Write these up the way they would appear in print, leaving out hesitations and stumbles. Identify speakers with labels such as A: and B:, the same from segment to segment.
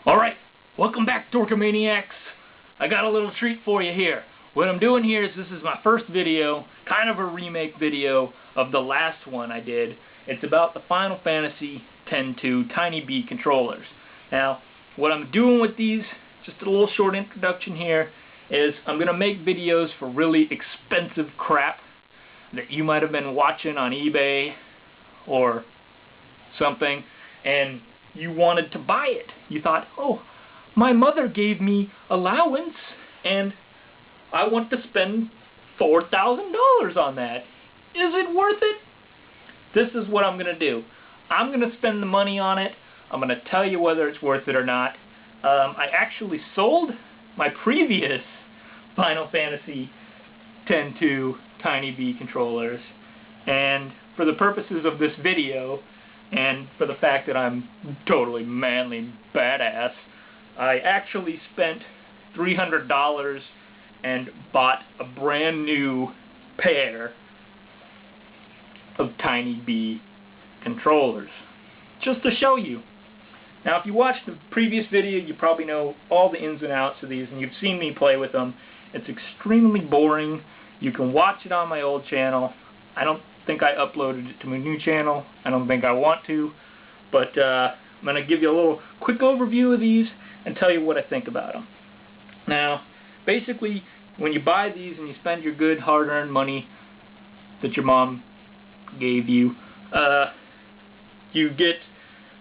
A: Alright, welcome back, Dorkamaniacs. I got a little treat for you here. What I'm doing here is this is my first video, kind of a remake video of the last one I did. It's about the Final Fantasy X-2 Tiny B controllers. Now, what I'm doing with these, just a little short introduction here, is I'm going to make videos for really expensive crap that you might have been watching on eBay or something, and you wanted to buy it. You thought, oh, my mother gave me allowance and I want to spend $4,000 on that. Is it worth it? This is what I'm going to do. I'm going to spend the money on it. I'm going to tell you whether it's worth it or not. I actually sold my previous Final Fantasy X-2 Tiny B controllers, and for the purposes of this video, and for the fact that I'm totally manly badass, I actually spent $300 and bought a brand new pair of Tiny B controllers, just to show you. Now, if you watched the previous video, you probably know all the ins and outs of these, and you've seen me play with them. It's extremely boring. You can watch it on my old channel. I don't think I uploaded it to my new channel. I don't think I want to, but I'm going to give you a little quick overview of these and tell you what I think about them. Now, basically, when you buy these and you spend your good hard-earned money that your mom gave you, you get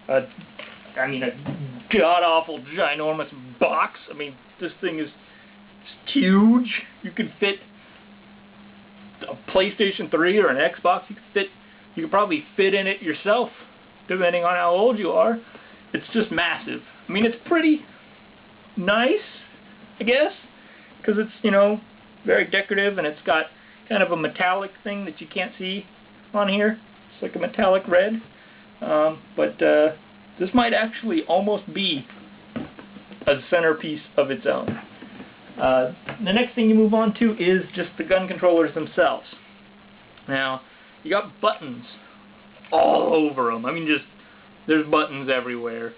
A: a god-awful, ginormous box. I mean, this thing is huge. You could fit a PlayStation 3 or an Xbox. You could probably fit in it yourself, depending on how old you are. It's just massive. I mean, it's pretty nice, I guess, because it's, you know, very decorative, and it's got kind of a metallic thing that you can't see on here. It's like a metallic red. But this might actually almost be a centerpiece of its own. The next thing you move on to is just the gun controllers themselves. Now, you got buttons all over them. I mean, there's buttons everywhere.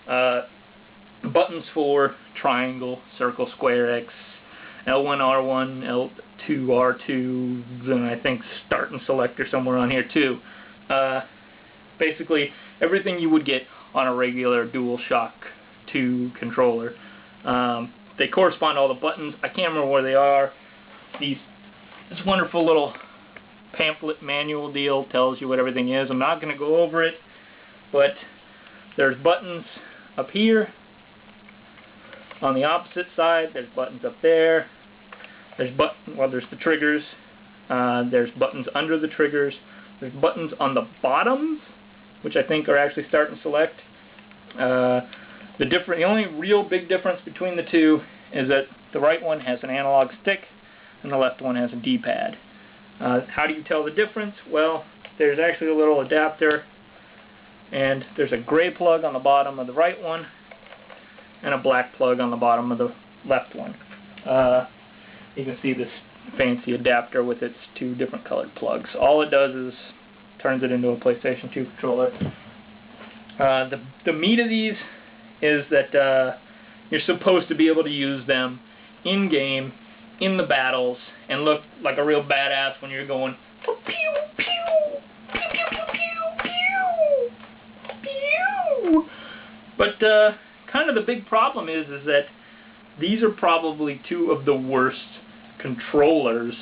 A: Buttons for triangle, circle, square, X, L1, R1, L2, R2, then I think start and select are somewhere on here too. Basically, everything you would get on a regular DualShock 2 controller. They correspond to all the buttons. I can't remember where they are. This wonderful little pamphlet manual deal tells you what everything is. I'm not going to go over it, but there's buttons up here. On the opposite side, there's buttons up there. There's the triggers. There's buttons under the triggers. There's buttons on the bottoms, which I think are actually start and select. The only real big difference between the two is that the right one has an analog stick and the left one has a D-pad. How do you tell the difference? Well, there's actually a little adapter, and there's a gray plug on the bottom of the right one and a black plug on the bottom of the left one. You can see this fancy adapter with its two different colored plugs. All it does is turns it into a PlayStation 2 controller. The meat of these is that you're supposed to be able to use them in-game, in the battles, and look like a real badass when you're going pew, pew, pew, pew, pew, pew, pew. But kind of the big problem is that these are probably two of the worst controllers,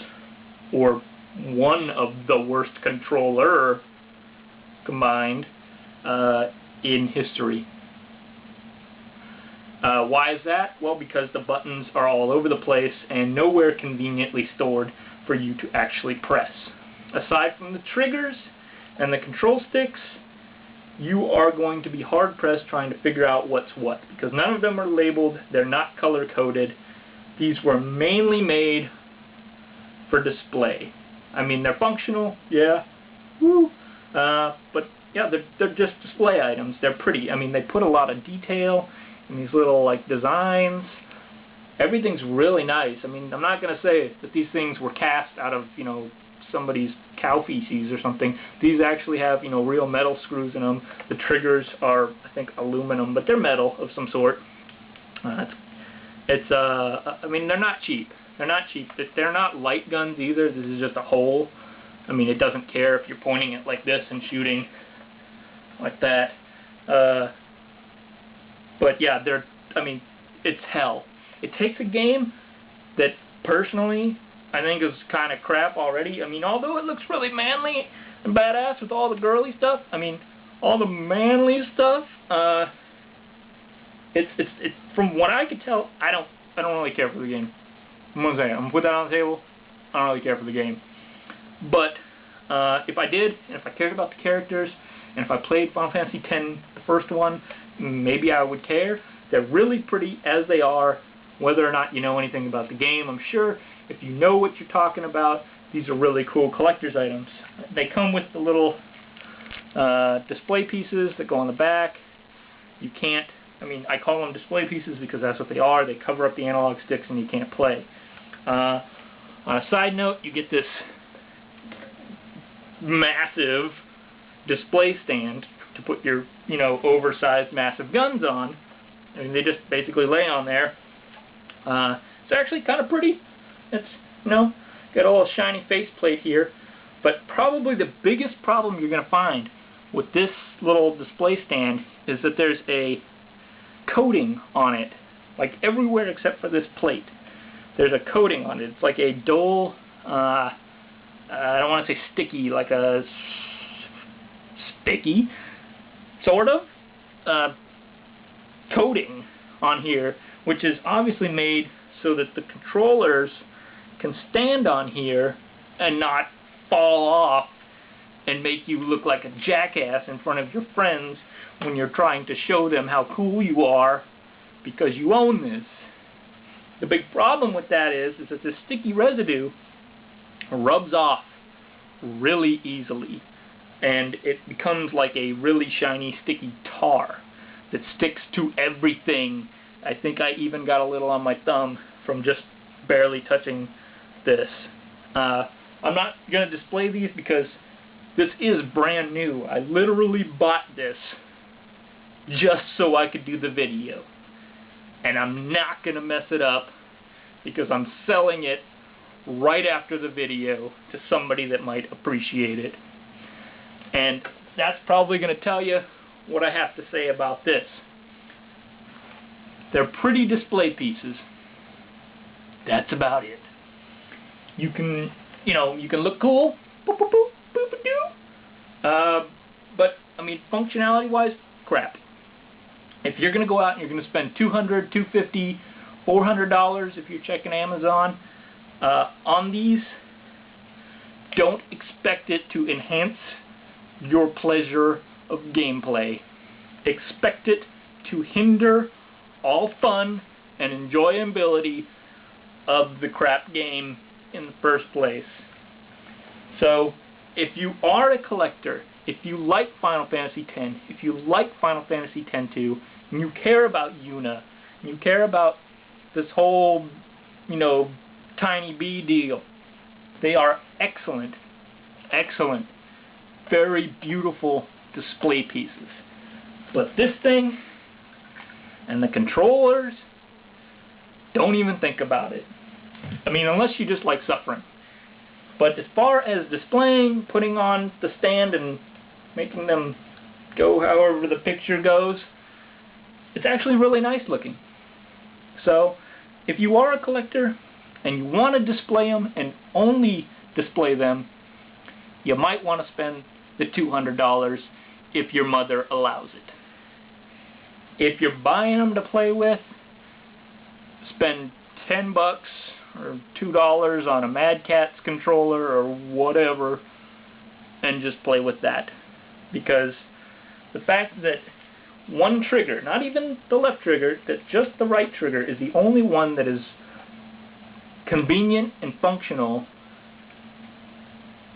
A: or one of the worst controller combined in history. Why is that? Well, because the buttons are all over the place and nowhere conveniently stored for you to actually press. Aside from the triggers and the control sticks, you are going to be hard-pressed trying to figure out what's what, because none of them are labeled, they're not color-coded. These were mainly made for display. I mean, they're functional, yeah, woo, but yeah, they're just display items. They're pretty. I mean, they put a lot of detail in these little, like, designs. Everything's really nice. I mean, I'm not going to say that these things were cast out of, you know, somebody's cow feces or something. These actually have, you know, real metal screws in them. The triggers are, I think, aluminum, but they're metal of some sort. I mean, they're not cheap. They're not cheap. They're not light guns either. This is just a hole. I mean, it doesn't care if you're pointing it like this and shooting like that. But yeah, I mean, it's hell. It takes a game that, personally, I think is kind of crap already. I mean, although it looks really manly and badass with all the girly stuff, I mean, all the manly stuff, it's from what I could tell, I don't really care for the game. I'm gonna say it. I'm gonna put that on the table. I don't really care for the game. But if I did, and if I cared about the characters, and if I played Final Fantasy X, the first one, maybe I would care. They're really pretty as they are, whether or not you know anything about the game. I'm sure if you know what you're talking about, these are really cool collector's items. They come with the little display pieces that go on the back. You can't, I mean, I call them display pieces because that's what they are. They cover up the analog sticks and you can't play. On a side note, you get this massive display stand to put your, you know, oversized massive guns on. I mean, they just basically lay on there. It's actually kind of pretty. It's, you know, got a little shiny faceplate here. But probably the biggest problem you're going to find with this little display stand is that there's a coating on it, like everywhere except for this plate. There's a coating on it. It's like a dull, I don't want to say sticky, like a sticky, sort of, coating on here, which is obviously made so that the controllers can stand on here and not fall off and make you look like a jackass in front of your friends when you're trying to show them how cool you are because you own this. The big problem with that is that this sticky residue rubs off really easily, and it becomes like a really shiny sticky tar that sticks to everything. I think I even got a little on my thumb from just barely touching this. I'm not going to display these because this is brand new. I literally bought this just so I could do the video. And I'm not going to mess it up because I'm selling it right after the video to somebody that might appreciate it. And that's probably going to tell you what I have to say about this. They're pretty display pieces. That's about it. You can, you know, you can look cool, boop, boop, boop, boop, boop, but I mean, functionality-wise, crap. If you're going to go out and you're going to spend $200, $250, $400 if you're checking Amazon on these, don't expect it to enhance your pleasure of gameplay. Expect it to hinder all fun and enjoyability of the crap game in the first place. So, if you are a collector, if you like Final Fantasy X, if you like Final Fantasy X-2, and you care about Yuna, and you care about this whole, you know, Tiny B deal, they are excellent, excellent, very beautiful display pieces. But this thing and the controllers, don't even think about it. I mean, unless you just like suffering. But as far as displaying, putting on the stand and making them go however the picture goes, it's actually really nice looking. So, if you are a collector and you want to display them and only display them, you might want to spend the $200 if your mother allows it. If you're buying them to play with, spend $10 or $2 on a Mad Catz controller or whatever and just play with that. Because the fact that one trigger, not even the left trigger, that just the right trigger is the only one that is convenient and functional,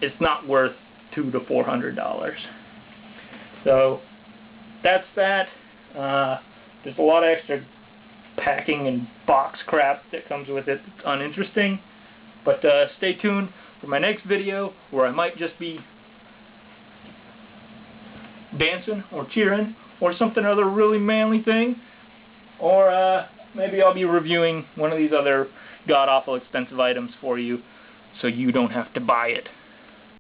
A: it's not worth $200 to $400. So that's that. There's a lot of extra packing and box crap that comes with it. It's uninteresting. But stay tuned for my next video, where I might just be dancing or cheering or something other really manly thing, or maybe I'll be reviewing one of these other god-awful expensive items for you so you don't have to buy it.